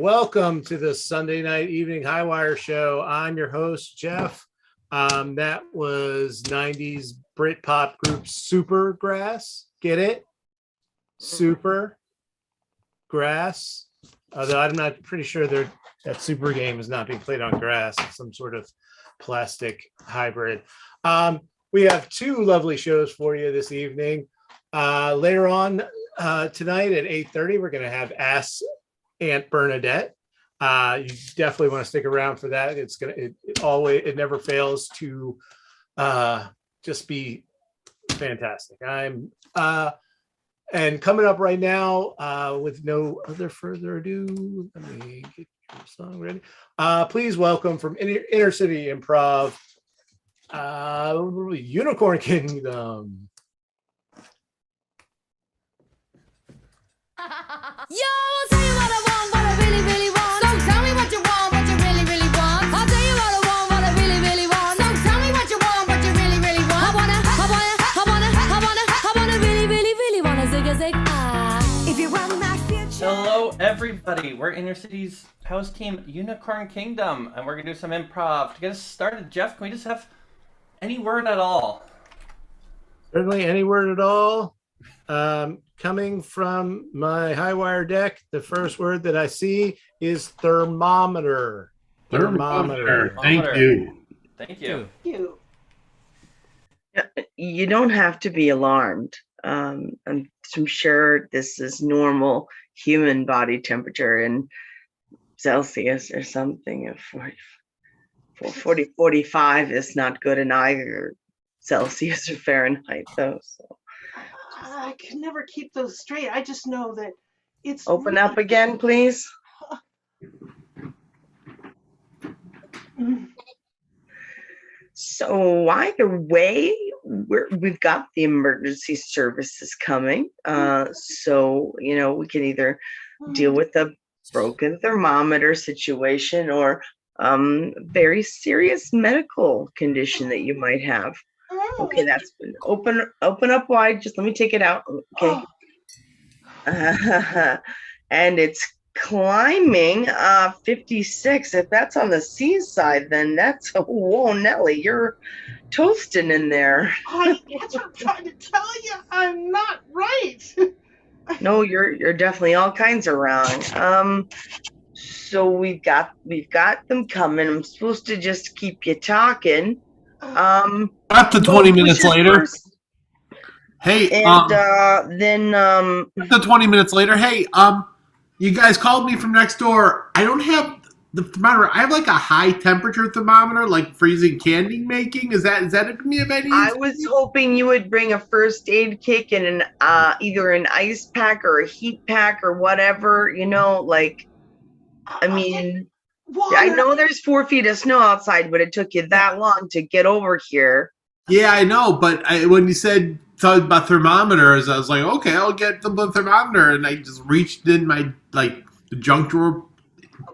welcome to the Sunday night evening Highwire show. I'm your host, Jeff. That was 90s Britpop group Supergrass. Get it? Supergrass. Although I'm not pretty sure that Super game is not being played on grass. It's some sort of plastic hybrid. We have two lovely shows for you this evening. Later on tonight at 8:30, we're going to have Ask Aunt Bernadette. You definitely want to stick around for that. It never fails to just be fantastic. And coming up right now, with no other further ado, let me get your song ready. Please welcome from Inner City Improv, Unicorn Kingdom. Yo, I'll tell you what I want, what I really, really want. So tell me what you want, what you really, really want. I'll tell you what I want, what I really, really want. So tell me what you want, what you really, really want. I wanna really, really, really wanna zig a zig. If you want my future. Hello, everybody. We're Inner City's house team, Unicorn Kingdom, and we're gonna do some improv. To get us started, Jeff, can we just have any word at all? Certainly, any word at all. Coming from my Highwire deck, the first word that I see is thermometer. Thermometer. Thank you. Thank you. You don't have to be alarmed. I'm sure this is normal human body temperature in Celsius or something. 45 is not good in either Celsius or Fahrenheit, though. So. I can never keep those straight. I just know that it's... Open up again, please. So either way, we've got the emergency services coming. So, we can either deal with a broken thermometer situation or very serious medical condition that you might have. Okay, that's open up wide. Just let me take it out. Okay. And it's climbing 56. If that's on the seaside, then that's whoa, Nelly, you're toasting in there. That's what I'm trying to tell you. I'm not right. No, you're definitely all kinds of wrong. So we've got them coming. I'm supposed to just keep you talking. Up to 20 minutes later. First. Hey, then up to 20 minutes later. Hey, you guys called me from next door. I don't have the thermometer. I have like a high temperature thermometer, like freezing candy making. Is that me of any? I was hoping you would bring a first aid kit and either an ice pack or a heat pack or whatever. Water. I know there's 4 feet of snow outside, but it took you that long to get over here. Yeah, I know. But when you said something about thermometers, I was like, okay, I'll get the thermometer. And I just reached in my, the junk drawer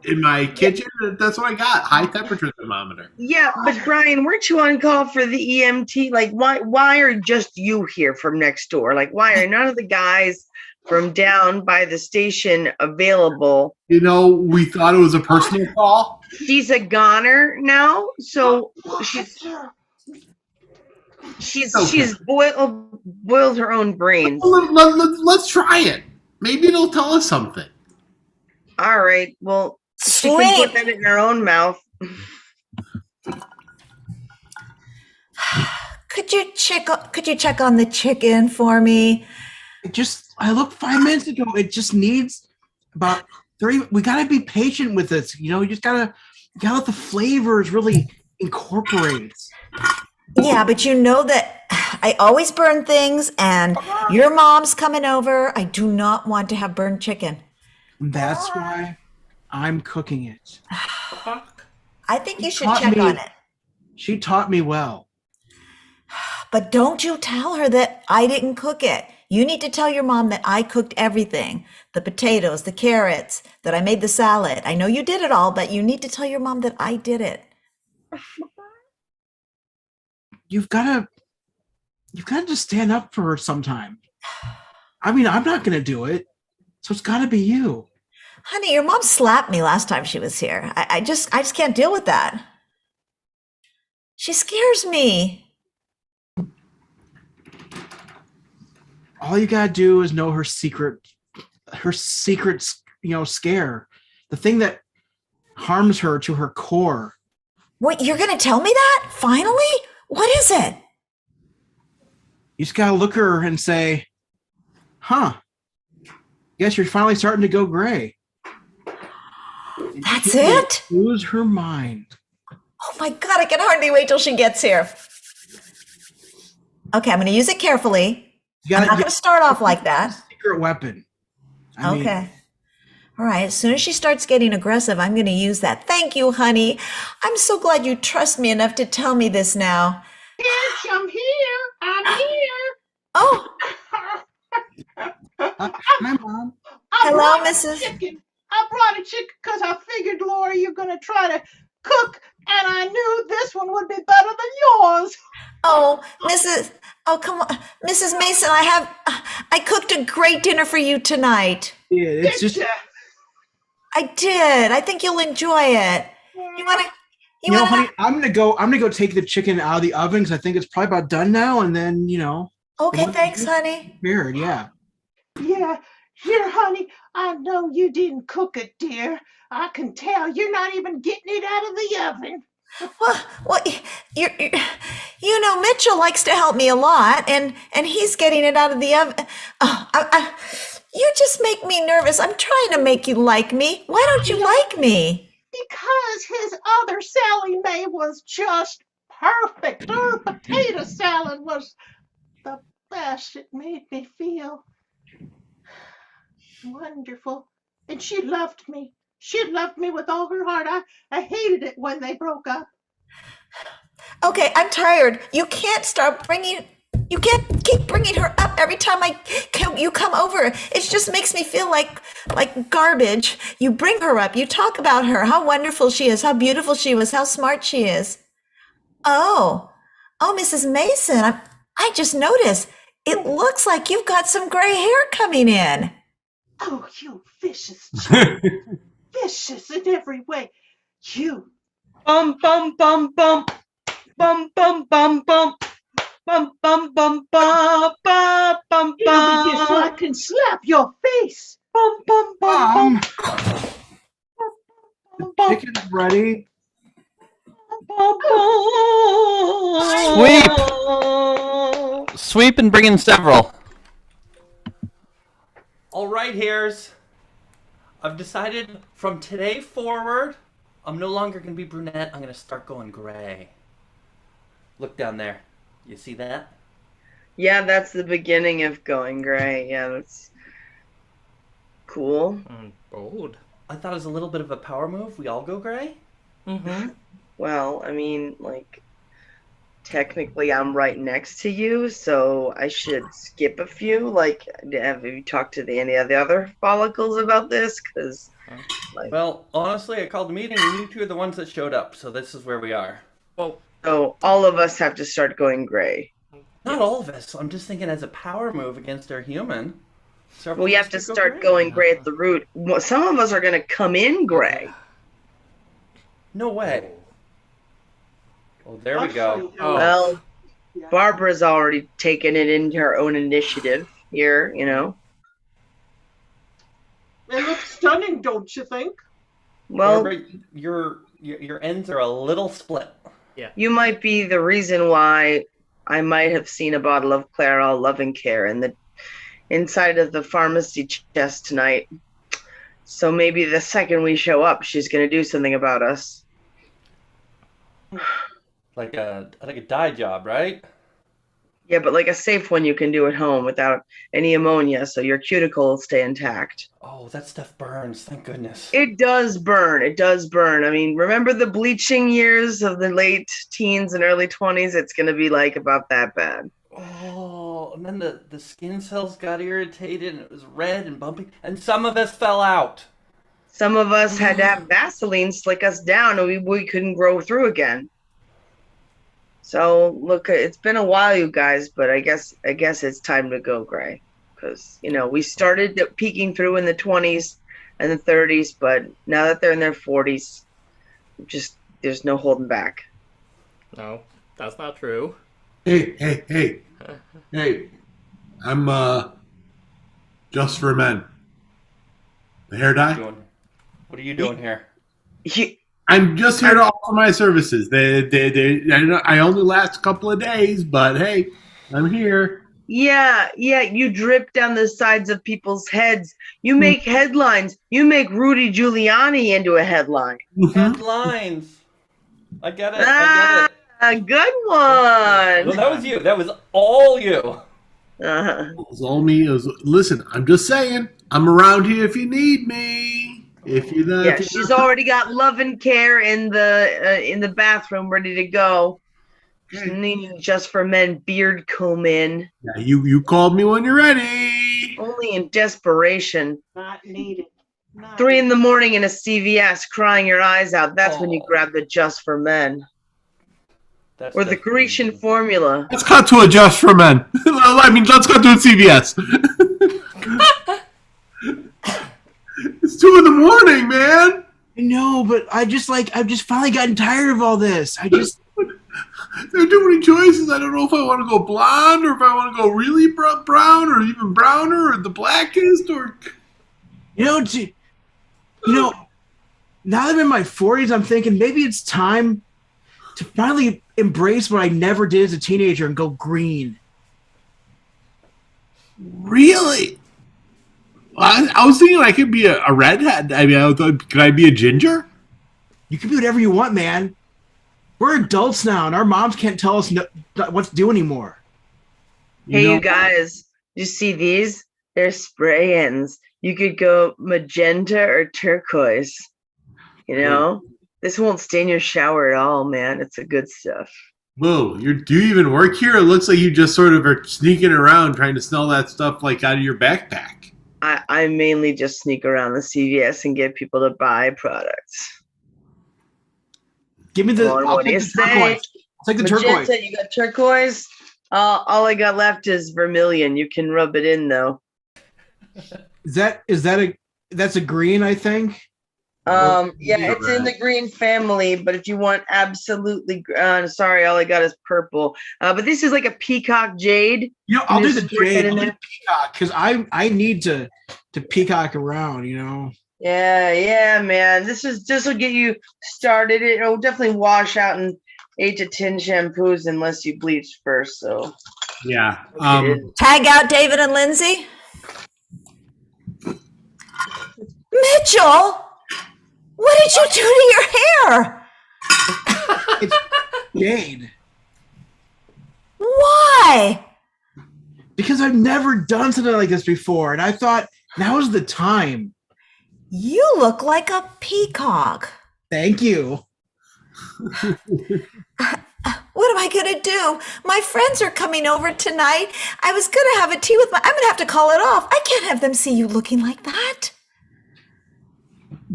in my kitchen. And that's what I got, high temperature thermometer. Yeah, but Brian, weren't you on call for the EMT? Why are just you here from next door? Why are none of the guys from down by the station available? We thought it was a personal call. She's a goner now, so she's boiled her own brains. Let's try it. Maybe it'll tell us something. All right. Well, she can put that in her own mouth. Could you check on the chicken for me? I looked 5 minutes ago. It just needs about 3. We gotta be patient with this. You just gotta let the flavors really incorporate. Yeah, but you know that I always burn things, and your mom's coming over. I do not want to have burned chicken. That's why I'm cooking it. I think you should check on it. She taught me well. But don't you tell her that I didn't cook it. You need to tell your mom that I cooked everything. The potatoes, the carrots, that I made the salad. I know you did it all, but you need to tell your mom that I did it. You've got to just stand up for her sometime. I mean, I'm not going to do it, so it's got to be you. Honey, your mom slapped me last time she was here. I just can't deal with that. She scares me. All you gotta do is know her secret, scare, the thing that harms her to her core. What, you're gonna tell me that? Finally? What is it? You just gotta look at her and say, huh, guess you're finally starting to go gray. That's She will it? lose her mind. Oh my God, I can hardly wait till she gets here. Okay, I'm gonna use it carefully. You I'm gotta not gonna start off like that. secret weapon. I mean, Okay. All right, as soon as she starts getting aggressive, I'm going to use that. Thank you, honey. I'm so glad you trust me enough to tell me this now. Bitch, I'm here. I'm here. Oh, hi, Mom. I hello, brought a Mrs. chicken. I brought a chicken because I figured, Laura, you're going to try to cook, and I knew this one would be better than yours. Oh, come on. Mrs. Mason, I cooked a great dinner for you tonight. Yeah, it's just, Bitch. I did. I think you'll enjoy it. You want to, you know, honey, I'm gonna go take the chicken out of the oven because I think it's probably about done now, and then, Okay, thanks, honey. weird, yeah. Yeah, here, honey, I know you didn't cook it, dear. I can tell you're not even getting it out of the oven. Well, Mitchell likes to help me a lot, and he's getting it out of the oven. Oh, you just make me nervous. I'm trying to make you like me. Why don't you like me? Because his other Sally Mae was just perfect. Her potato salad was the best. It made me feel wonderful. And she loved me. She loved me with all her heart. I hated it when they broke up. Okay, I'm tired. You can't keep bringing her up every time you come over. It just makes me feel like garbage. You bring her up. You talk about her, how wonderful she is, how beautiful she was, how smart she is. Oh, Mrs. Mason, I just noticed. It looks like you've got some gray hair coming in. Oh, you vicious child. Vicious in every way. You. Bum bum bum bum bum bum bum bum bum bum bum bum bum bum Get over here so I bum can slap your face. bum bum bum The bum chicken's ready. bum Sweep. bum. Sweep and bring in several. All right, here's. I've decided from today forward, I'm no longer going to be brunette. I'm going to start going gray. Look down there. You see that? Yeah, that's the beginning of going gray. Yeah, that's cool. Bold. I thought it was a little bit of a power move. We all go gray? Mm-hmm. Well, I mean, like, technically I'm right next to you, so I should skip a few. Like, have you talked to any of the other follicles about this? Because, Well, honestly, I called the meeting and you two are the ones that showed up, so this is where we are. Well, so all of us have to start going gray. Not all of us. I'm just thinking as a power move against our human. Well, you have to start going gray at the root. Well, some of us are going to come in gray. No way. Oh, there we go. Oh. Well, Yeah. Barbara's already taken it into her own initiative here, you know. It looks stunning, don't you think? Well, Barbara, your ends are a little split. you might be the reason why I might have seen a bottle of Clairol Loving Care in the inside of the pharmacy chest tonight. So maybe the second we show up, she's going to do something about us. Like a dye job, right? Yeah, but like a safe one you can do at home without any ammonia, so your cuticle will stay intact. Oh, that stuff burns. Thank goodness. It does burn. It does burn. I mean, remember the bleaching years of the late teens and early 20s? It's going to be like about that bad. Oh, and then the skin cells got irritated and it was red and bumpy, and some of us fell out. Some of us had to have Vaseline slick us down, and we couldn't grow through again. So look, it's been a while, you guys, but I guess it's time to go gray, because we started peeking through in the 20s, in the 30s, but now that they're in their 40s, just there's no holding back. No, that's not true. Hey. I'm just for men. The hair dye. What are you doing here? I'm just here to offer my services. I only last a couple of days, but hey, I'm here. Yeah, you drip down the sides of people's heads. You make headlines. You make Rudy Giuliani into a headline. Headlines. I get it. A good one. Well, that was you. That was all you. It was all me. Listen, I'm just saying, I'm around here if you need me. She's already got love and care in the bathroom ready to go. She's needing just for men beard comb in. Yeah, you called me when you're ready. Only in desperation. Not needed. 3 in the morning in a CVS crying your eyes out. That's when you grab the just for men. Or the Grecian formula. Let's cut to a just for men. Let's cut to a CVS. It's 2 in the morning, man. I know, but I've just finally gotten tired of all this. There are too many choices. I don't know if I want to go blonde or if I want to go really brown or even browner or the blackest or. Now that I'm in my 40s, I'm thinking maybe it's time to finally embrace what I never did as a teenager and go green. Really? I was thinking I could be a redhead. I mean, could I be a ginger? You can be whatever you want, man. We're adults now, and our moms can't tell us what to do anymore. You guys, you see these? They're spray-ins. You could go magenta or turquoise. This won't stain your shower at all, man. It's the good stuff. Whoa, do you even work here? It looks like you just sort of are sneaking around trying to smell that stuff like out of your backpack. I mainly just sneak around the CVS and get people to buy products. Give me the. What do you say? I'll take the magenta, turquoise. You got turquoise. All I got left is vermilion. You can rub it in though. That's a green, I think. It's in the green family, but if you want absolutely, sorry, all I got is purple. But this is like a peacock jade. I'll do the jade. I'll do the peacock because I need to peacock around. Yeah, man. This will get you started. It'll definitely wash out in 8 to 10 shampoos unless you bleach first. So yeah. Tag out David and Lindsay. Mitchell, what did you do to your hair? It's jade. Why? Because I've never done something like this before, and I thought now is the time. You look like a peacock. Thank you. What am I going to do? My friends are coming over tonight. I was going to have a tea with I'm going to have to call it off. I can't have them see you looking like that.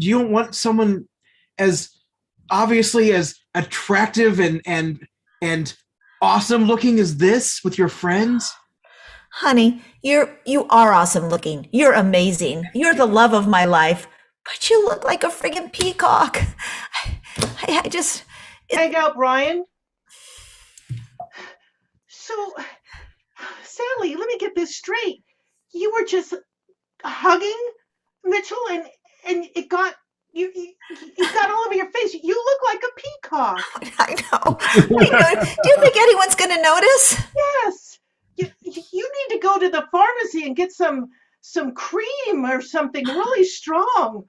You don't want someone as obviously as attractive and awesome looking as this with your friends? Honey, you are awesome looking. You're amazing. You're the love of my life. But you look like a friggin' peacock. I just... Hang out, Brian. So, Sally, let me get this straight. You were just hugging Mitchell and it got you got all over your face. You look like a peacock. I know. Do you think anyone's going to notice? Yes. You need to go to the pharmacy and get some cream or something really strong.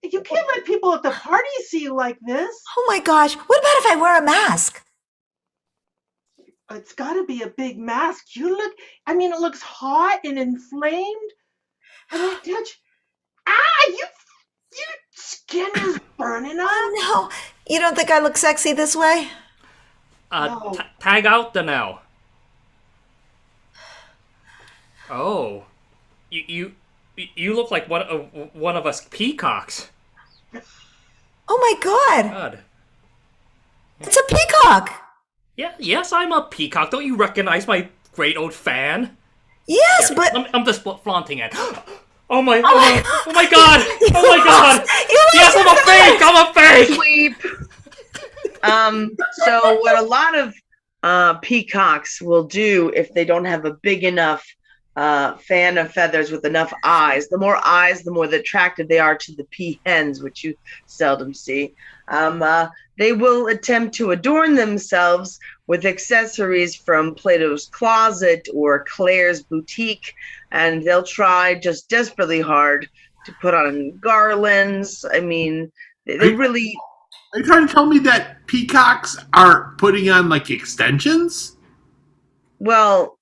You can't let people at the party see you like this. Oh my gosh. What about if I wear a mask? It's got to be a big mask. It looks hot and inflamed. And I touch. Your skin is burning up. No. You don't think I look sexy this way? No. Tag out the now. Oh, you look like one of us peacocks. Oh my God. God. It's a peacock. Yeah, yes, I'm a peacock. Don't you recognize my great old fan? Yes, Here, but... I'm just flaunting it. Oh my god! Oh my god! You Yes, lost I'm a fake! I'm a fake! Sweep. So what a lot of peacocks will do if they don't have a big enough fan of feathers with enough eyes, the more eyes, the more attractive they are to the peahens, which you seldom see. They will attempt to adorn themselves with accessories from Plato's Closet or Claire's Boutique, and they'll try just desperately hard to put on garlands. I mean, they really. Are you trying to tell me that peacocks are putting on like extensions? Well,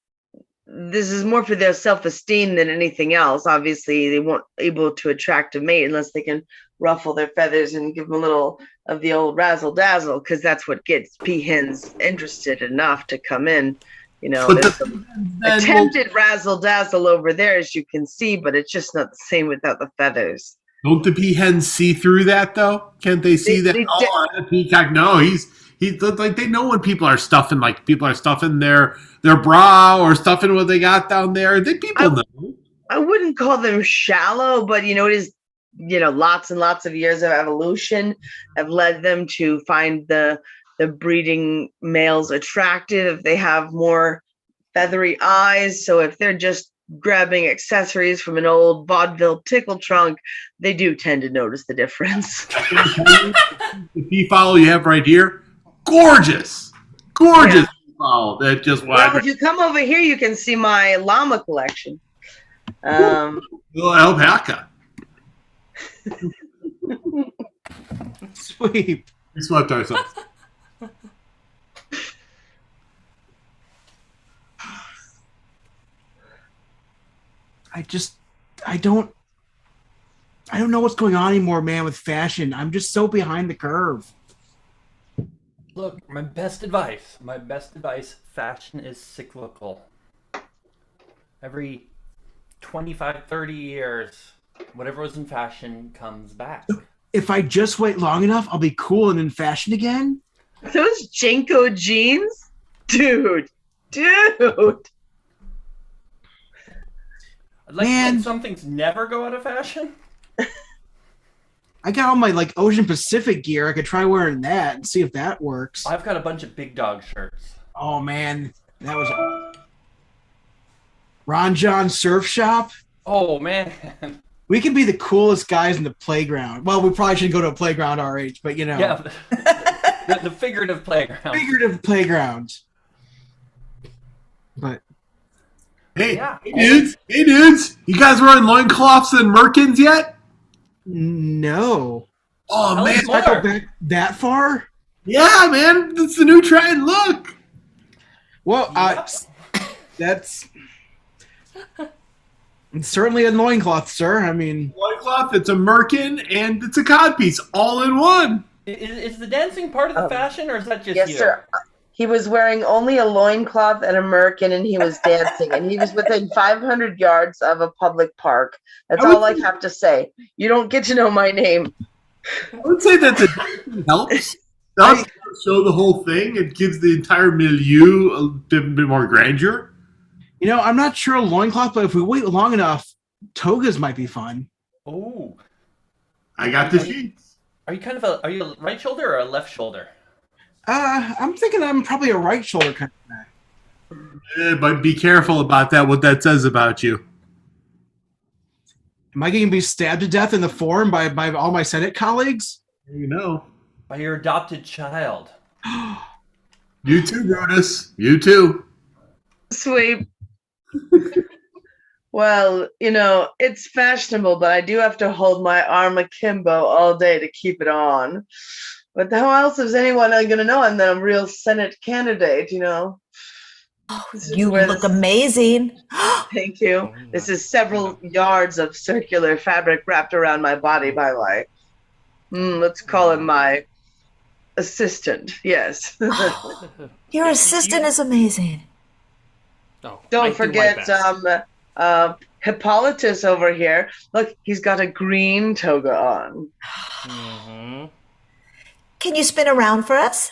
this is more for their self-esteem than anything else. Obviously, they won't able to attract a mate unless they can ruffle their feathers and give them a little of the old razzle dazzle, because that's what gets peahens interested enough to come in. You know, But there's some attempted razzle dazzle over there, as you can see, but it's just not the same without the feathers. don't the peahens see through that though? Can't they see that? The peacock. No, he's like they know when people are stuffing their bra or stuffing what they got down there. People know. I wouldn't call them shallow, but it is, lots and lots of years of evolution have led them to find the breeding males attractive. They have more feathery eyes, so if they're just grabbing accessories from an old vaudeville tickle trunk, they do tend to notice the difference. The peafowl you have right here, gorgeous peafowl. That just Well, if you come over here, you can see my llama collection. little alpaca. Sweep. We swept ourselves. I don't know what's going on anymore, man, with fashion. I'm just so behind the curve. Look, my best advice, fashion is cyclical. Every 25, 30 years, whatever was in fashion comes back. If I just wait long enough, I'll be cool and in fashion again. Those Jenko jeans? Dude. I'd like to Man. think some things never go out of fashion. I got all my Ocean Pacific gear. I could try wearing that and see if that works. I've got a bunch of big dog shirts. Oh man, that was Ron John Surf Shop. Oh man. We could be the coolest guys in the playground. Well, we probably shouldn't go to a playground our age, but Yeah. The figurative playground. Figurative playground. But Hey, Yeah. hey dudes, you guys wearing loincloths and merkins yet? no. Oh Tell man, us I more. go back that far? yeah, man, it's the new trend. Look, Well, that's it's certainly a loincloth, sir. I mean, loincloth, it's a merkin, and it's a codpiece, all in one. Is the dancing part of the fashion, or is that just Yes, you? sir. He was wearing only a loincloth and a merkin, and he was dancing, and he was within 500 yards of a public park. That's all I have to say. You don't get to know my name. I would say that the dancing helps. Does show the whole thing. It gives the entire milieu a bit more grandeur. I'm not sure a loincloth, but if we wait long enough, togas might be fun. Oh. I got the sheets. Are you a right shoulder or a left shoulder? I'm thinking I'm probably a right shoulder kind of guy. But be careful about that. What that says about you. Am I going to be stabbed to death in the forum by all my Senate colleagues? You know. By your adopted child. You too, Brutus. You too. Sweet. Well, it's fashionable, but I do have to hold my arm akimbo all day to keep it on. But how else is anyone going to know I'm a real Senate candidate, This is You where look this- amazing. Thank you. This is several yards of circular fabric wrapped around my body by let's call him my assistant. Yes. Your assistant is amazing. No, I Don't do my forget best. Hippolytus over here. Look, he's got a green toga on. Mhm. Can you spin around for us?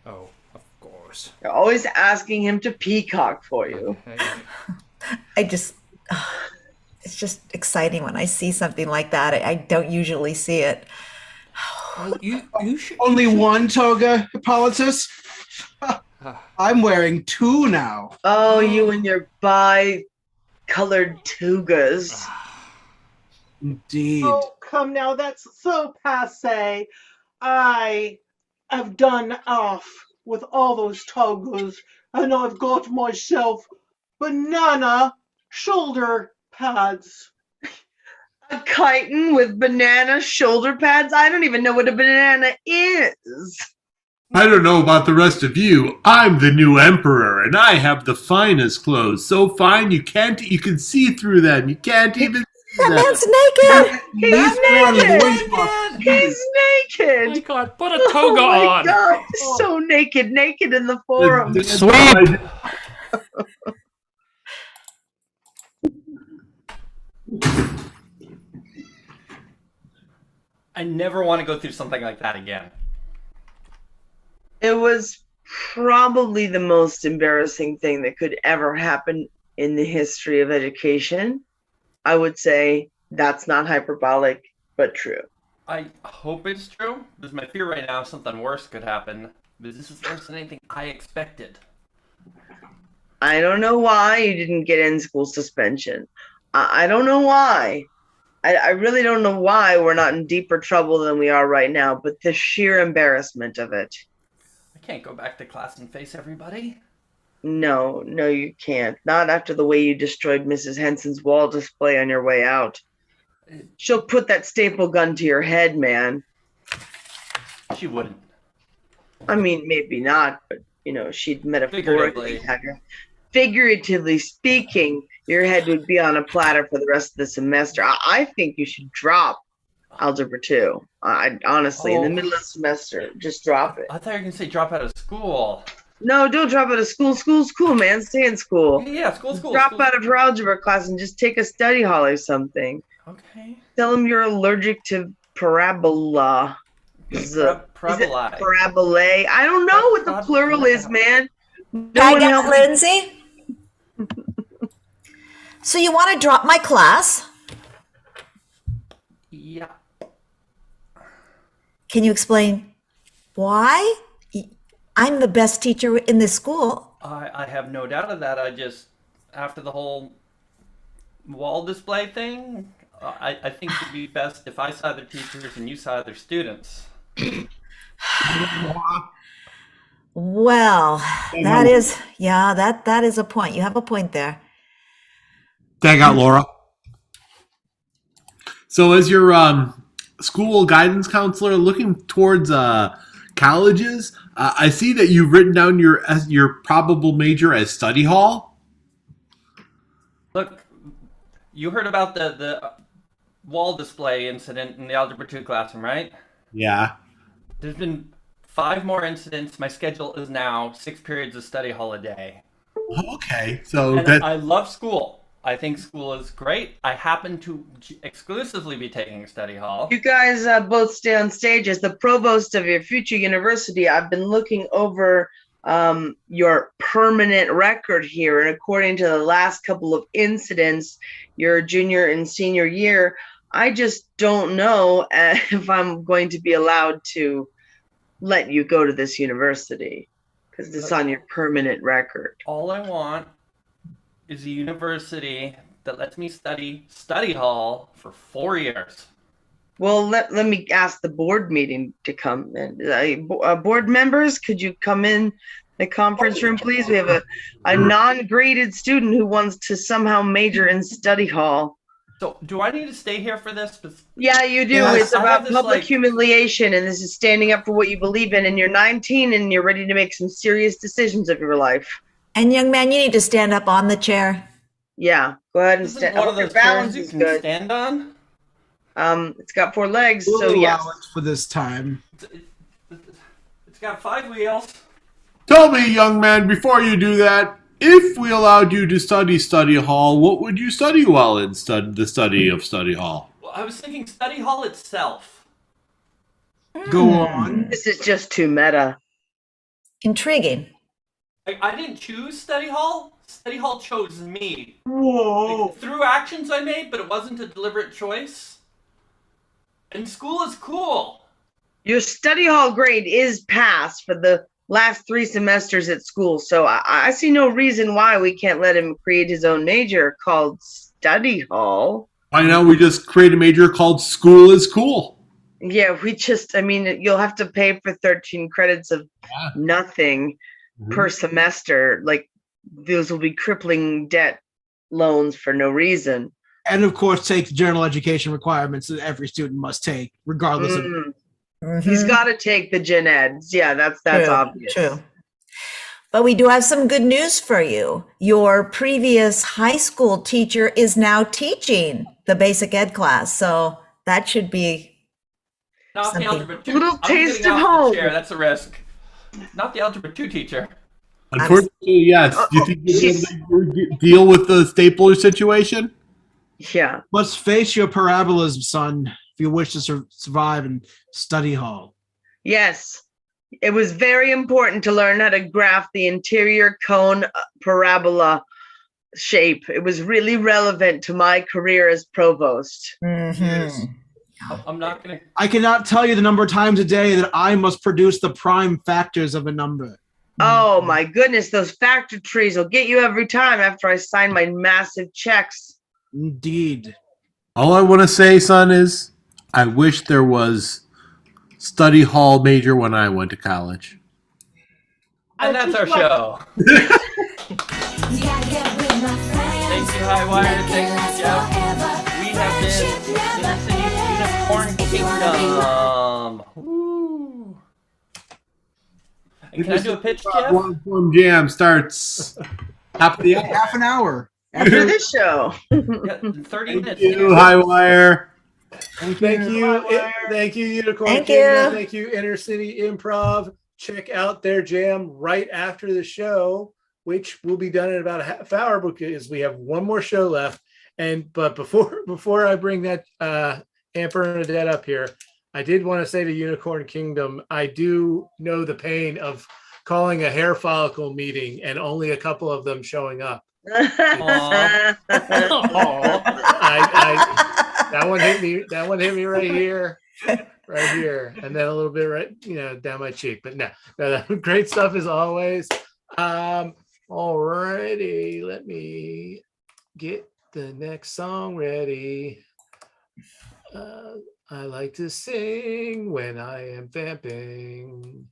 Oh, of course. You're always asking him to peacock for you. I just, it's just exciting when I see something like that. I don't usually see it. Well, you should. Only one toga, Hippolytus? I'm wearing two now. Oh, you and your bi-colored togas. Indeed. Oh, come now, that's so passe. I have done off with all those togas, and I've got myself banana shoulder pads. A chitin with banana shoulder pads? I don't even know what a banana is. I don't know about the rest of you. I'm the new emperor, and I have the finest clothes. So fine you can see through them. You can't even see That them. man's naked. He's naked. He's Oh my naked. God, put a Oh toga my on. God, so naked in the forum. Sweep. I never want to go through something like that again. It was probably the most embarrassing thing that could ever happen in the history of education. I would say that's not hyperbolic, but true. I hope it's true, because my fear right now is something worse could happen. Because this is worse than anything I expected. I don't know why you didn't get in school suspension. I don't know why. I really don't know why we're not in deeper trouble than we are right now, but the sheer embarrassment of it. I can't go back to class and face everybody. No, you can't. Not after the way you destroyed Mrs. Henson's wall display on your way out. She'll put that staple gun to your head, man. She wouldn't. I mean, maybe not, but, she'd metaphorically Figuratively. have your... Figuratively speaking, your head would be on a platter for the rest of the semester. I think you should drop Algebra 2. Honestly, in the middle of the semester, just drop it. I thought you were going to say drop out of school. No, don't drop out of school. School's cool, man. Stay in school. Yeah, school. Drop school. out of her algebra class and just take a study hall or something. Okay. Tell them you're allergic to parabola. Parabolae. Parabolae. I don't know what the plural is, man. No I one got help me. Lindsay. So you want to drop my class? Yeah. Can you explain why? I'm the best teacher in this school. I have no doubt of that. I just, after the whole wall display thing, I think it'd be best if I saw their teachers and you saw their students. Well, that is a point. You have a point there. Tag out, Laura. So as your school guidance counselor looking towards colleges, I see that you've written down your probable major as study hall. Look, you heard about the wall display incident in the Algebra 2 classroom, right? Yeah. There's been 5 more incidents. My schedule is now 6 periods of study hall a day. Okay. So And I love school. I think school is great. I happen to exclusively be taking study hall. You guys both stay on stage. As the provost of your future university, I've been looking over your permanent record here. And according to the last couple of incidents, your junior and senior year, I just don't know if I'm going to be allowed to let you go to this university because it's on your permanent record. All I want is a university that lets me study hall for 4 years. Well, let me ask the board meeting to come in. Board members, could you come in the conference room, please? We have a non-graded student who wants to somehow major in study hall. So, do I need to stay here for this? Yeah, you do. Yes. It's I have about this, public like- humiliation, and this is standing up for what you believe in, and you're 19, and you're ready to make some serious decisions of your life. And young man, you need to stand up on the chair. Yeah, go ahead and Isn't stand. one of Your those balance chairs you is can good. stand on? It's got 4 legs, so Little yes. allowance for this time. It's got 5 wheels. tell me, young man, before you do that, if we allowed you to study hall, what would you study while in the study of study hall? Well, I was thinking study hall itself. Go on. This is just too meta. Intriguing. I didn't choose study hall. Study hall chose me. Whoa. Like, through actions I made, but it wasn't a deliberate choice. And school is cool. Your study hall grade is passed for the last 3 semesters at school, so I see no reason why we can't let him create his own major called study hall. Why not we just create a major called School is Cool? Yeah, you'll have to pay for 13 credits of nothing per semester. Like, those will be crippling debt loans for no reason. And of course, take the general education requirements that every student must take, regardless of. He's got to take the gen eds. Yeah, that's True, obvious. True. But we do have some good news for you. Your previous high school teacher is now teaching the basic ed class. So that should be Not the something. algebra 2. Little I'm taste getting of off the home. chair. That's a risk. Not the algebra 2 teacher. Unfortunately, yes. Do you think you'll be able to deal with the stapler situation? Yeah. Let's face your parabolas, son, if you wish to survive in study hall. Yes. It was very important to learn how to graph the interior cone parabola shape. It was really relevant to my career as provost. I'm not going to. I cannot tell you the number of times a day that I must produce the prime factors of a number. Oh my goodness, those factor trees will get you every time after I sign my massive checks. Indeed. All I want to say, son, is I wish there was study hall major when I went to college. And that's our show. Thank you, Highwire. Thank you, Jeff. We have been Unicorn Kingdom. Woo. And can I do a pitch, Jeff? Long form jam starts top of the hour. Half an hour. After this show. Yeah, 30 minutes. Thank you, Highwire. Thank you, Unicorn Thank Kingdom. you. Thank you, Inner City Improv. Check out their jam right after the show, which will be done in about a half hour because we have one more show left. But before I bring that Aunt Bernadette up here, I did want to say to Unicorn Kingdom, I do know the pain of calling a hair follicle meeting and only a couple of them showing up. Aw. That one hit me. That one hit me right here, and then a little bit right, down my cheek. But no, great stuff as always. Alrighty, let me get the next song ready. I like to sing when I am vamping.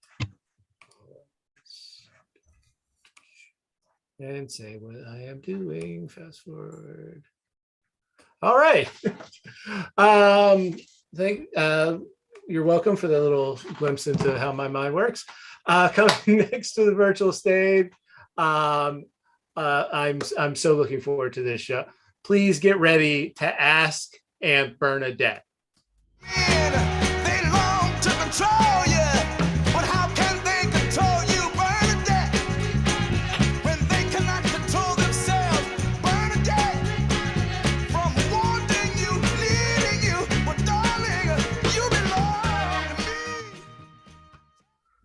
And say what I am doing. Fast forward. All right. You're welcome for the little glimpse into how my mind works. Coming next to the virtual stage, I'm so looking forward to this show. Please get ready to ask Aunt Bernadette. They long to control you, but how can they control you, Bernadette? When they cannot control themselves, Bernadette. From wanting you, needing you, but darling, you belong to me.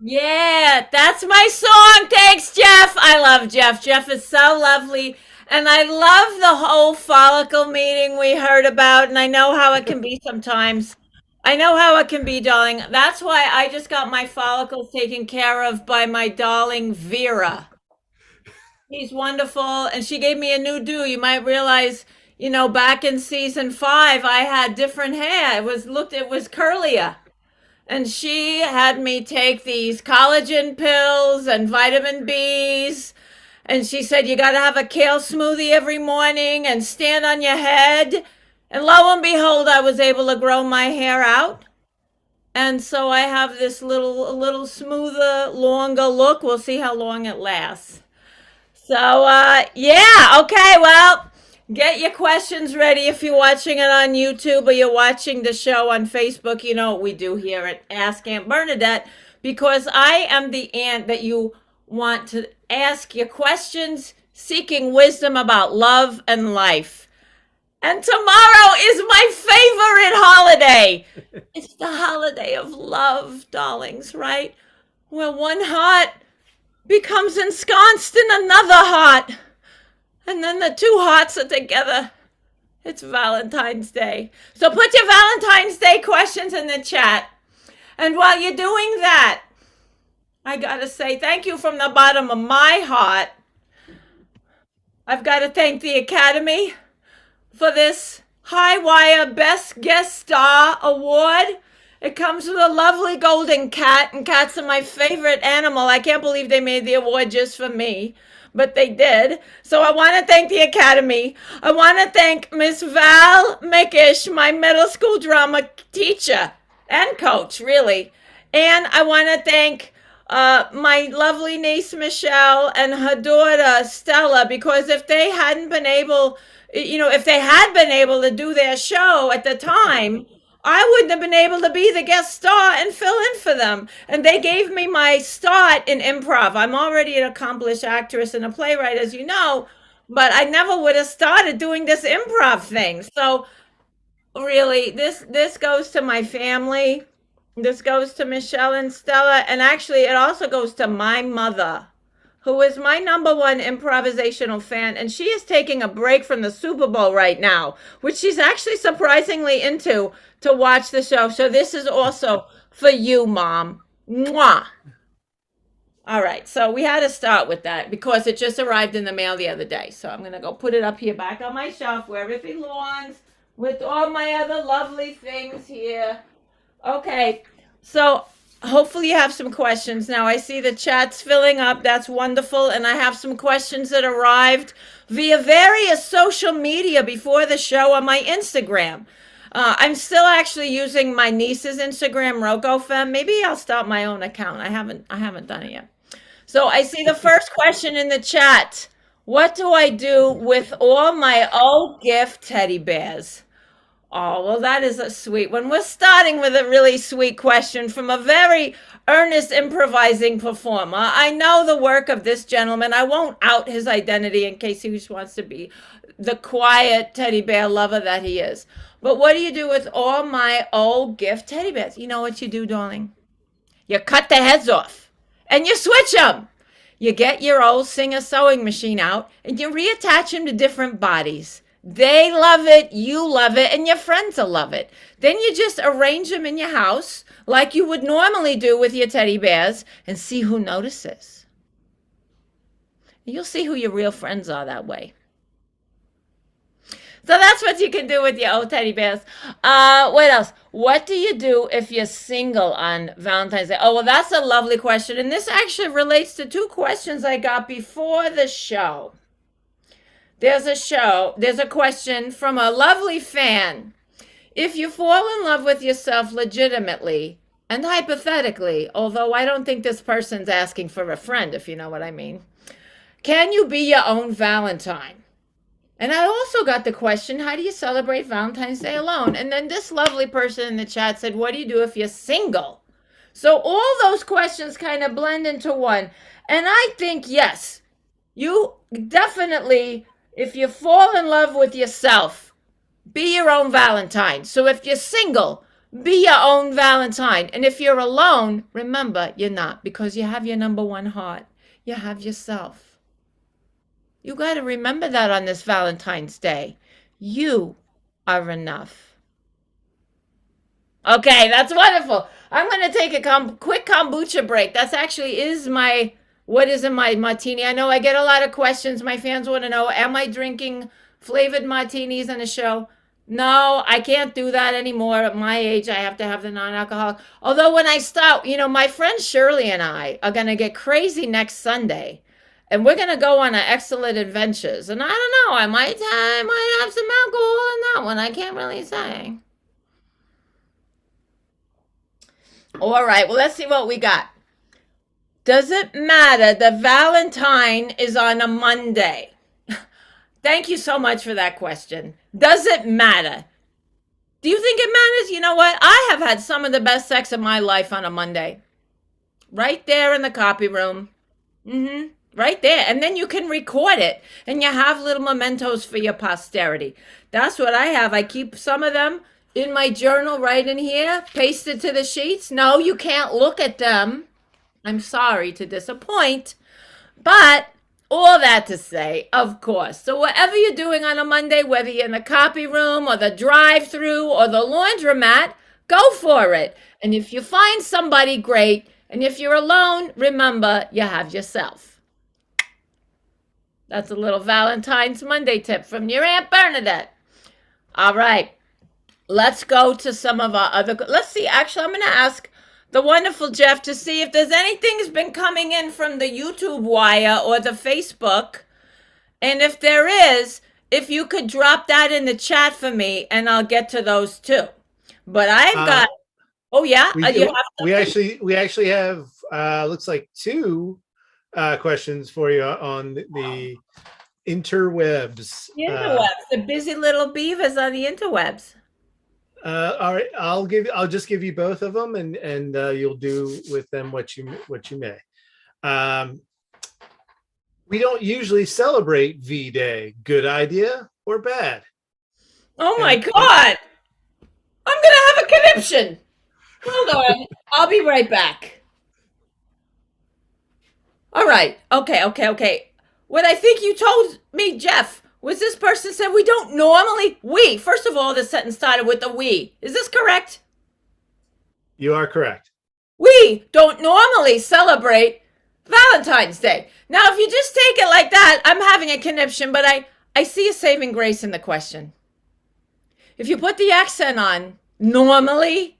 Yeah, that's my song. Thanks, Jeff. I love Jeff. Jeff is so lovely. And I love the whole follicle meeting we heard about. And I know how it can be sometimes. I know how it can be, darling. That's why I just got my follicles taken care of by my darling Vera. She's wonderful. And she gave me a new do. You might realize, back in season 5, I had different hair. It was curlier. And she had me take these collagen pills and vitamin Bs. And she said, you got to have a kale smoothie every morning and stand on your head. And lo and behold, I was able to grow my hair out. And so I have this a little smoother, longer look. We'll see how long it lasts. So, yeah, okay, well, get your questions ready if you're watching it on YouTube or you're watching the show on Facebook. You know what we do here at Ask Aunt Bernadette, because I am the aunt that you want to ask your questions, seeking wisdom about love and life. And tomorrow is my favorite holiday. It's the holiday of love, darlings, right? Where one heart becomes ensconced in another heart. and then the two hearts are together. It's Valentine's Day. So put your Valentine's Day questions in the chat. And while you're doing that, I gotta say thank you from the bottom of my heart. I've got to thank the Academy for this Highwire Best Guest Star Award. It comes with a lovely golden cat, and cats are my favorite animal. I can't believe they made the award just for me, but they did. So I want to thank the Academy. I want to thank Miss Val Mickish, my middle school drama teacher and coach, really. And I want to thank my lovely niece Michelle and her daughter Stella, because if they hadn't been able, if they had been able to do their show at the time, I wouldn't have been able to be the guest star and fill in for them. And they gave me my start in improv. I'm already an accomplished actress and a playwright, as you know, but I never would have started doing this improv thing. So really, this goes to my family. This goes to Michelle and Stella, and actually it also goes to my mother, who is my #1 improvisational fan, and she is taking a break from the Super Bowl right now, which she's actually surprisingly into, to watch the show. So this is also for you, Mom. Mwah. All right, so we had to start with that because it just arrived in the mail the other day. So I'm going to go put it up here back on my shelf where it belongs with all my other lovely things here. Okay, so hopefully you have some questions. Now I see the chat's filling up. That's wonderful. And I have some questions that arrived via various social media before the show on my Instagram. I'm still actually using my niece's Instagram, RocoFem. Maybe I'll start my own account. I haven't done it yet. So I see the first question in the chat. What do I do with all my old gift teddy bears? Oh, well, that is a sweet one. We're starting with a really sweet question from a very earnest improvising performer. I know the work of this gentleman. I won't out his identity in case he just wants to be the quiet teddy bear lover that he is. But what do you do with all my old gift teddy bears? You know what you do, darling? You cut the heads off and you switch them. You get your old Singer sewing machine out and you reattach them to different bodies. They love it, you love it, and your friends will love it. Then you just arrange them in your house like you would normally do with your teddy bears and see who notices. You'll see who your real friends are that way. So that's what you can do with your old teddy bears. What else? What do you do if you're single on Valentine's Day? Oh, well, that's a lovely question. And this actually relates to 2 questions I got before the show. There's a question from a lovely fan. If you fall in love with yourself legitimately and hypothetically, although I don't think this person's asking for a friend, if you know what I mean, can you be your own Valentine? And I also got the question, how do you celebrate Valentine's Day alone? And then this lovely person in the chat said, what do you do if you're single? So all those questions kind of blend into one. And I think, yes, you definitely, if you fall in love with yourself, be your own Valentine. So if you're single, be your own Valentine. And if you're alone, remember, you're not, because you have your #1 heart. You have yourself. You got to remember that on this Valentine's Day. You are enough. Okay, that's wonderful. I'm going to take a quick kombucha break. That's actually what is in my martini. I know I get a lot of questions. My fans want to know, am I drinking flavored martinis on the show? No, I can't do that anymore. At my age, I have to have the non-alcoholic. Although when I start, my friend Shirley and I are going to get crazy next Sunday. And we're going to go on an excellent adventures. And I don't know, I might have some alcohol in that one. I can't really say. All right, well, let's see what we got. Does it matter that Valentine is on a Monday? Thank you so much for that question. Does it matter? Do you think it matters? You know what? I have had some of the best sex of my life on a Monday. Right there in the copy room. Right there. And then you can record it and you have little mementos for your posterity. That's what I have. I keep some of them in my journal right in here, pasted to the sheets. No, you can't look at them. I'm sorry to disappoint, but All that to say, of course. So whatever you're doing on a Monday, whether you're in the copy room or the drive-through or the laundromat, go for it. And if you find somebody, great. And if you're alone, remember you have yourself. That's a little Valentine's Monday tip from your Aunt Bernadette. All right. Let's go to some of our other. Let's see. Actually, I'm going to ask the wonderful Jeff to see if there's anything that's been coming in from the YouTube wire or the Facebook. And if there is, if you could drop that in the chat for me, and I'll get to those too. But I've got. Oh yeah, We, you have we actually have looks like two questions for you on the interwebs. the interwebs, the busy little beavers on the interwebs. All right, I'll just give you both of them, and you'll do with them what you may. We don't usually celebrate V-Day. Good idea or bad? Oh my God! I'm gonna have a conniption. Hold on, I'll be right back. All right, okay. What I think you told me, Jeff, was this person said we don't normally. First of all, the sentence started with a we. Is this correct? You are correct. We don't normally celebrate Valentine's Day. Now, if you just take it like that, I'm having a conniption, but I see a saving grace in the question. If you put the accent on normally,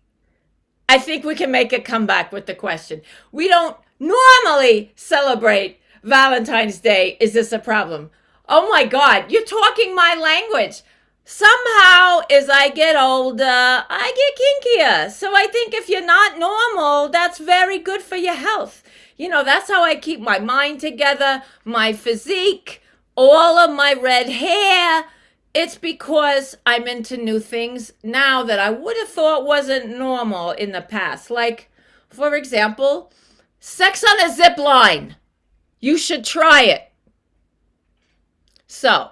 I think we can make a comeback with the question. We don't normally celebrate Valentine's Day. Is this a problem? Oh my God, you're talking my language. Somehow, as I get older, I get kinkier. So I think if you're not normal, that's very good for your health. You know, that's how I keep my mind together, my physique, all of my red hair. It's because I'm into new things now that I would have thought wasn't normal in the past. Like, for example, sex on a zip line. You should try it. So,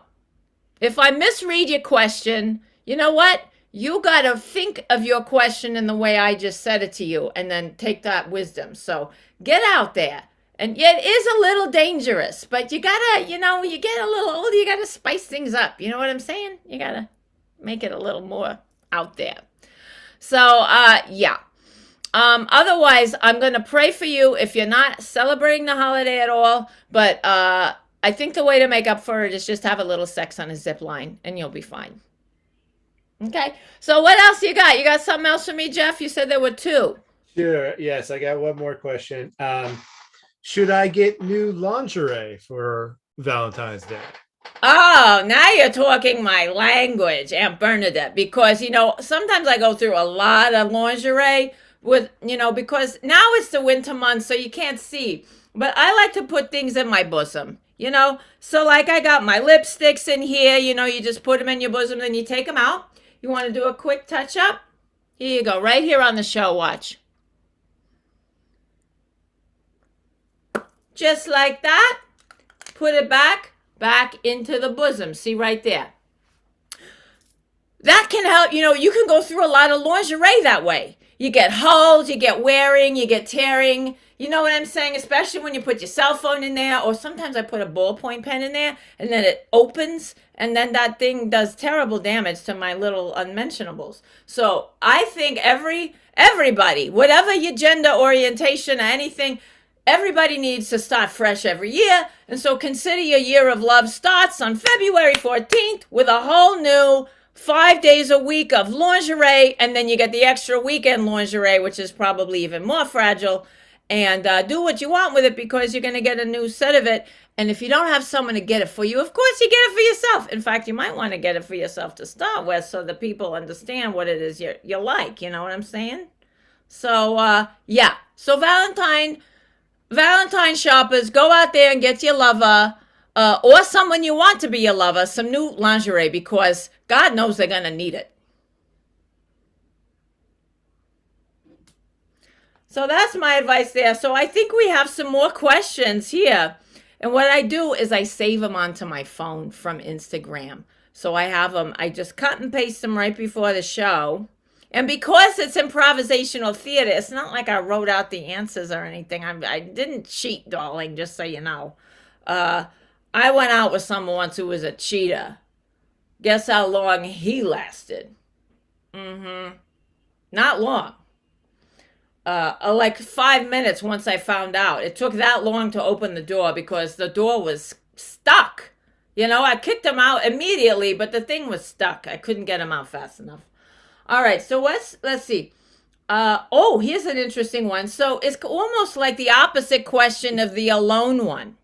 if I misread your question, you know what? You got to think of your question in the way I just said it to you and then take that wisdom. So, get out there. And yet it is a little dangerous, but you gotta, you get a little older, you gotta spice things up. You know what I'm saying? You gotta make it a little more out there. So, yeah. Otherwise, I'm gonna pray for you if you're not celebrating the holiday at all. But I think the way to make up for it is just have a little sex on a zip line, and you'll be fine. Okay. So what else you got? You got something else for me, Jeff? You said there were two. Sure. Yes, I got one more question. Should I get new lingerie for Valentine's Day? Oh, now you're talking my language, Aunt Bernadette, because, sometimes I go through a lot of lingerie with, because now it's the winter months, so you can't see. But I like to put things in my bosom, So like I got my lipsticks in here, you just put them in your bosom, then you take them out. You want to do a quick touch up? Here you go, right here on the show, watch. Just like that, put it back into the bosom. See right there. That can help, you can go through a lot of lingerie that way. You get holes, you get wearing, you get tearing. You know what I'm saying? Especially when you put your cell phone in there, or sometimes I put a ballpoint pen in there and then it opens and then that thing does terrible damage to my little unmentionables. So I think everybody, whatever your gender orientation or anything, everybody needs to start fresh every year. And so consider your year of love starts on February 14th with a whole new 5 days a week of lingerie. And then you get the extra weekend lingerie, which is probably even more fragile. And do what you want with it because you're going to get a new set of it. And if you don't have someone to get it for you, of course you get it for yourself. In fact, you might want to get it for yourself to start with so that people understand what it is you like. You know what I'm saying? So, yeah. So Valentine shoppers, go out there and get your lover or someone you want to be your lover some new lingerie because God knows they're going to need it. So that's my advice there. So I think we have some more questions here. And what I do is I save them onto my phone from Instagram. So I have them, I just cut and paste them right before the show. And because it's improvisational theater, it's not like I wrote out the answers or anything. I didn't cheat, darling, just so you know. I went out with someone once who was a cheater. Guess how long he lasted? Not long. Like 5 minutes once I found out. It took that long to open the door because the door was stuck. You know, I kicked him out immediately, but the thing was stuck. I couldn't get him out fast enough. All right, so let's see. Here's an interesting one. So it's almost like the opposite question of the alone one.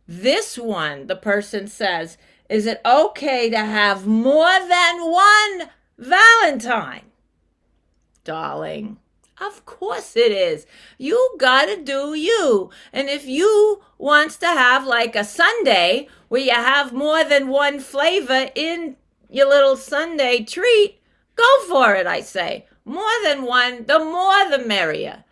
This one, the person says, is it okay to have more than one Valentine? Darling, of course it is. You gotta do you. And if you wants to have like a sundae where you have more than one flavor in your little sundae treat, go for it, I say. More than one, the more the merrier.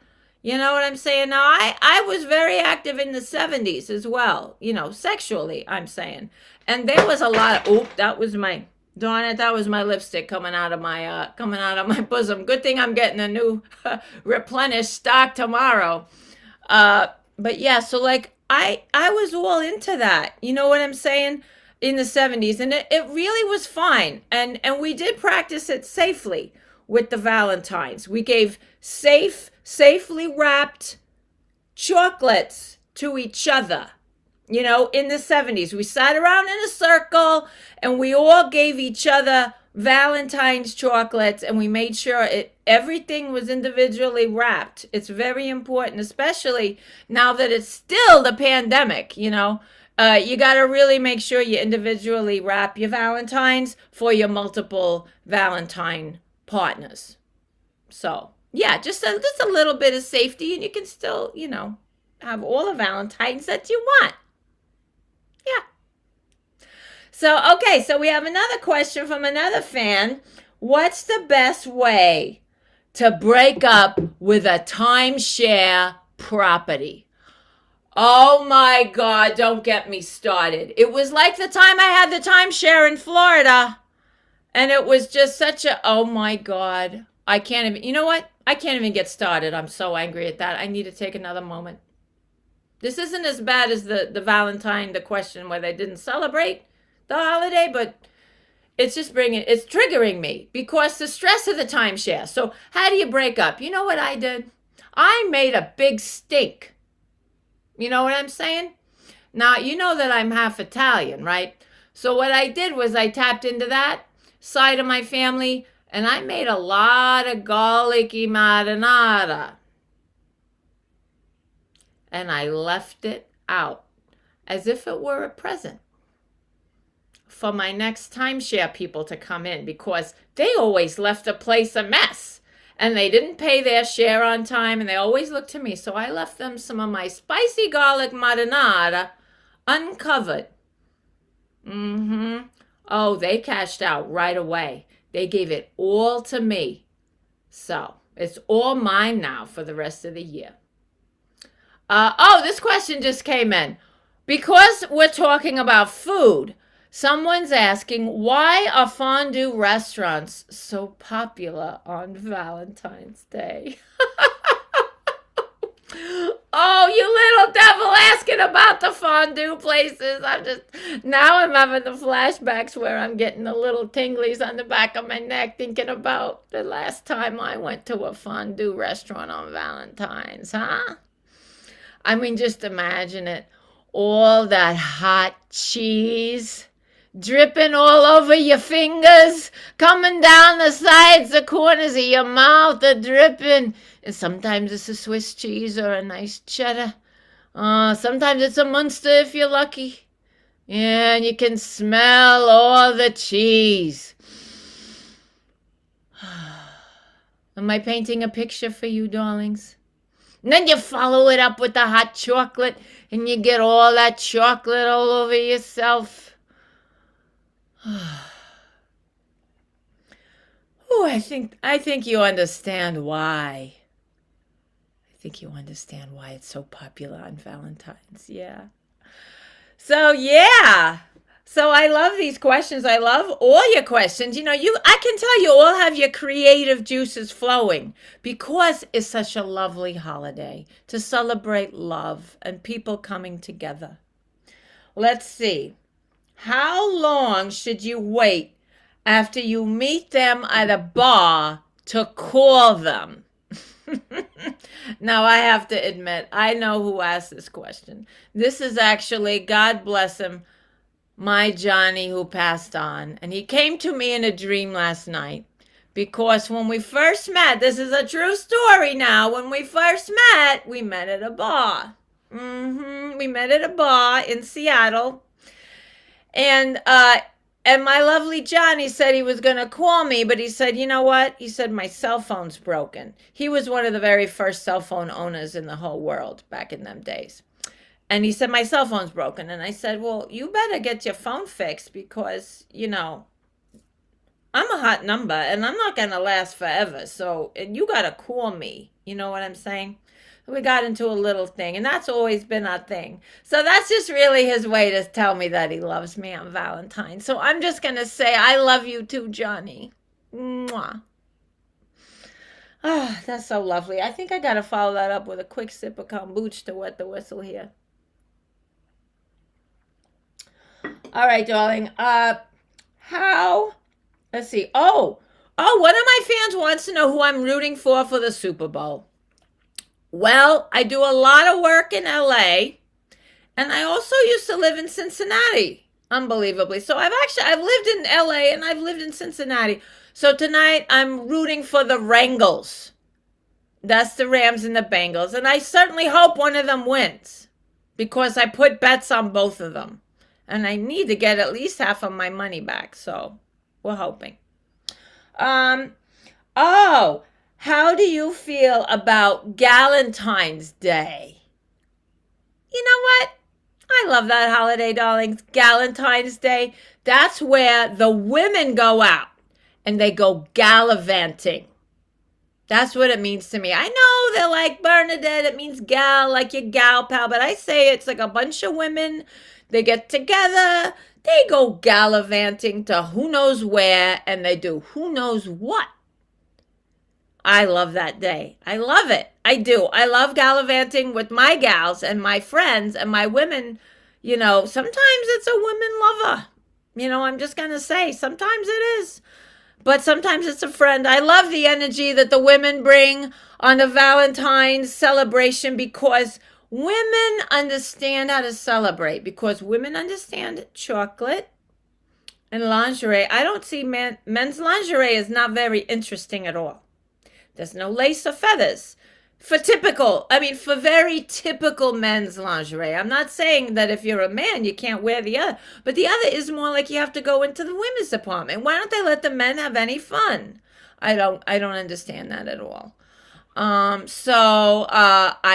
You know what I'm saying? Now, I was very active in the 70s as well, you know, sexually, I'm saying. And there was a lot of, that was my, darn it, that was my lipstick coming out of my bosom. Good thing I'm getting a new replenished stock tomorrow. But yeah, so like, I was all into that. You know what I'm saying? In the 70s. And it really was fine. And we did practice it safely with the Valentines. We gave safely wrapped chocolates to each other. You know, in the 70s, we sat around in a circle and we all gave each other Valentine's chocolates, and we made sure everything was individually wrapped. It's very important, especially now that it's still the pandemic, you know. You got to really make sure you individually wrap your Valentines for your multiple Valentine partners. So, yeah, just a little bit of safety, and you can still, you know, have all the Valentines that you want. Yeah. So, okay, so we have another question from another fan. What's the best way to break up with a timeshare property? Oh my God, don't get me started. It was like the time I had the timeshare in Florida. And it was just such a, oh my God. I can't even, you know what? I can't even get started. I'm so angry at that. I need to take another moment. This isn't as bad as the Valentine, the question where they didn't celebrate the holiday, but it's just it's triggering me because the stress of the timeshare. So how do you break up? You know what I did? I made a big stink. You know what I'm saying? Now, you know that I'm half Italian, right? So what I did was I tapped into that side of my family, and I made a lot of garlicky marinara. And I left it out as if it were a present for my next timeshare people to come in, because they always left the place a mess. And they didn't pay their share on time, and they always looked to me. So I left them some of my spicy garlic marinara uncovered. Oh, they cashed out right away. They gave it all to me. So it's all mine now for the rest of the year. This question just came in. Because we're talking about food, someone's asking, why are fondue restaurants so popular on Valentine's Day? Oh, you little devil asking about the fondue places. Now I'm having the flashbacks where I'm getting the little tinglies on the back of my neck thinking about the last time I went to a fondue restaurant on Valentine's, huh? I mean, just imagine it. All that hot cheese dripping all over your fingers, coming down the sides, the corners of your mouth, the dripping. And sometimes it's a Swiss cheese or a nice cheddar. Sometimes it's a Munster if you're lucky. Yeah, and you can smell all the cheese. Am I painting a picture for you, darlings? And then you follow it up with the hot chocolate, and you get all that chocolate all over yourself. Oh, I think you understand why. I think you understand why it's so popular on Valentine's. Yeah. So, yeah. So I love these questions. I love all your questions. You know, I can tell you all have your creative juices flowing because it's such a lovely holiday to celebrate love and people coming together. let's see. How long should you wait after you meet them at a bar to call them? Now, I have to admit, I know who asked this question. This is actually, God bless him, my Johnny who passed on. And he came to me in a dream last night because when we first met, this is a true story now. When we first met, we met at a bar. We met at a bar in Seattle. And my lovely Johnny said he was going to call me, but he said, you know what? He said, my cell phone's broken. He was one of the very first cell phone owners in the whole world back in them days. And he said, my cell phone's broken. And I said, well, you better get your phone fixed because, you know, I'm a hot number and I'm not going to last forever. So you got to call me. You know what I'm saying? We got into a little thing, and that's always been our thing. So that's just really his way to tell me that he loves me on Valentine's. So I'm just going to say, I love you too, Johnny. Mwah. Ah, that's so lovely. I think I got to follow that up with a quick sip of kombucha to wet the whistle here. All right, darling. Let's see. Oh, one of my fans wants to know who I'm rooting for the Super Bowl. Well, I do a lot of work in LA, and I also used to live in Cincinnati, unbelievably. So I've lived in LA and I've lived in Cincinnati. So tonight I'm rooting for the Wrangles. That's the Rams and the Bengals. And I certainly hope one of them wins because I put bets on both of them. And I need to get at least half of my money back. So we're hoping. How do you feel about Galentine's Day? You know what? I love that holiday, darlings. Galentine's Day. That's where the women go out and they go gallivanting. That's what it means to me. I know they're like, Bernadette, it means gal, like your gal pal. But I say it's like a bunch of women. They get together. They go gallivanting to who knows where. And they do who knows what. I love that day. I love it. I do. I love gallivanting with my gals and my friends and my women. You know, sometimes it's a women lover. You know, I'm just going to say, sometimes it is. But sometimes it's a friend. I love the energy that the women bring on the Valentine's celebration because women understand how to celebrate. Because women understand chocolate and lingerie. I don't see men's lingerie is not very interesting at all. There's no lace or feathers for very typical men's lingerie. I'm not saying that if you're a man, you can't wear the other, but the other is more like you have to go into the women's department. Why don't they let the men have any fun? I don't understand that at all. I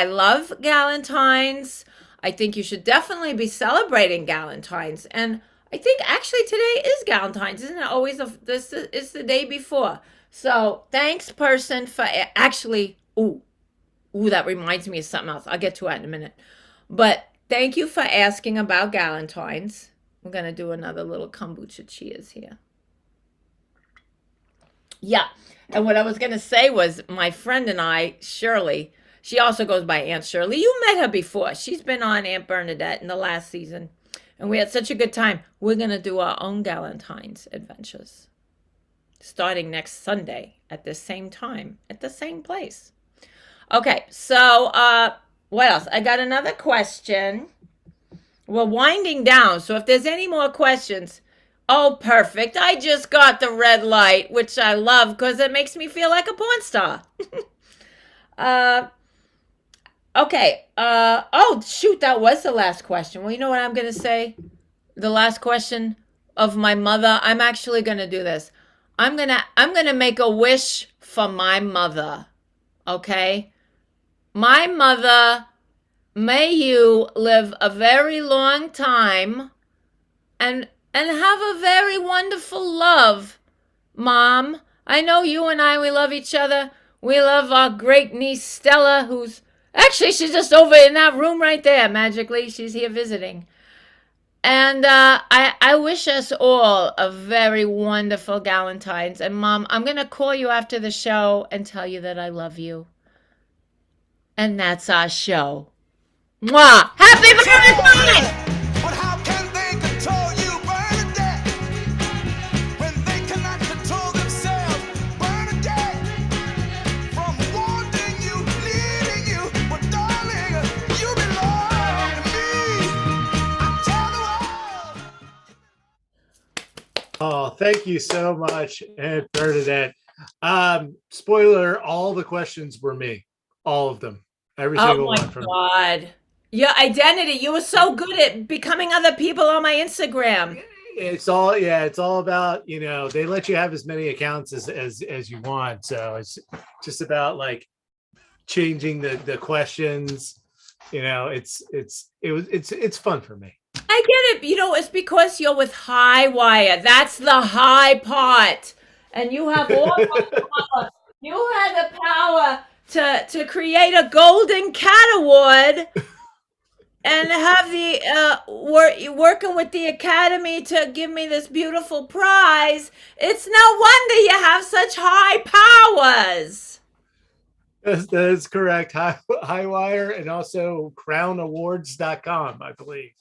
love Galentine's. I think you should definitely be celebrating Galentine's. And I think actually today is Galentine's. Isn't it always this is the day before? So thanks, person, for actually, that reminds me of something else. I'll get to that in a minute. But thank you for asking about Galentine's. We're going to do another little kombucha cheers here. Yeah. And what I was going to say was my friend and I, Shirley, she also goes by Aunt Shirley. You met her before. She's been on Aunt Bernadette in the last season. And we had such a good time. We're going to do our own Galentine's adventures. Starting next Sunday at the same time, at the same place. Okay, so what else? I got another question. We're winding down, so if there's any more questions, perfect. I just got the red light, which I love because it makes me feel like a porn star. Okay. Shoot, that was the last question. Well, you know what I'm going to say? The last question of my mother. I'm actually going to do this. I'm gonna make a wish for my mother, okay? My mother, may you live a very long time and have a very wonderful love, Mom. I know you and I, we love each other. We love our great niece, Stella, who's... Actually, she's just over in that room right there, magically. She's here visiting. And I wish us all a very wonderful Galentine's. And Mom, I'm going to call you after the show and tell you that I love you. And that's our show. Mwah! Happy Valentine's! But how can thank you so much, Aunt Bernadette. Spoiler: all the questions were me, all of them, every Oh single my one from. God. Your identity. You were so good at becoming other people on my Instagram. It's all, yeah, it's all about, they let you have as many accounts as you want, so it's just about like changing the questions. It's fun for me. I get it. It's because you're with Highwire. That's the high part. And you have all the power. You had the power to create a Golden Cat Award and have the working with the Academy to give me this beautiful prize. It's no wonder you have such high powers. That is correct. Highwire and also crownawards.com, I believe.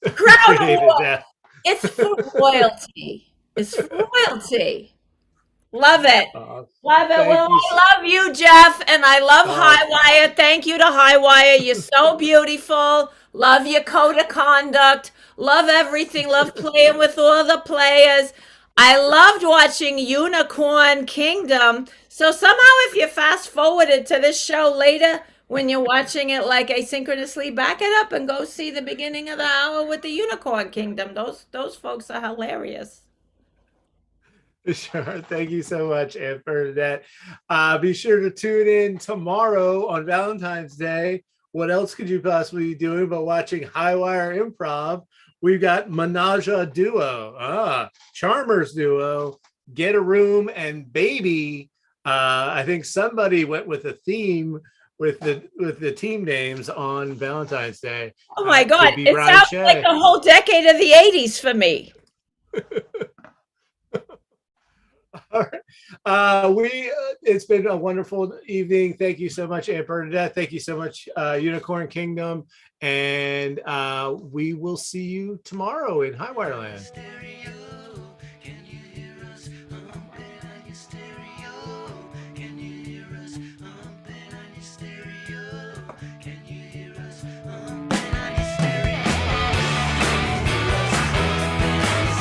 Crown Created Award. that. It's for royalty. It's for royalty. Love it. Love it. Thank Well, you. I love you, Jeff, and I love Oh. Highwire. Thank you to Highwire. You're so beautiful. Love your code of conduct. Love everything. Love playing with all the players. I loved watching Unicorn Kingdom. So somehow if you fast forwarded to this show later, when you're watching it like asynchronously, back it up and go see the beginning of the hour with the Unicorn Kingdom. Those folks are hilarious. Sure. Thank you so much, Aunt Bernadette. Be sure to tune in tomorrow on Valentine's Day. What else could you possibly be doing but watching Highwire Improv? We've got Menage a Duo, Charmers Duo, Get a Room, and Baby. I think somebody went with a theme with the team names on Valentine's Day. Oh my God. Could be It Brian sounds Shea. like the whole decade of the 80s for me. All right. It's been a wonderful evening. Thank you so much, Aunt Bernadette. Thank you so much, Unicorn Kingdom. And we will see you tomorrow in Highwire Land.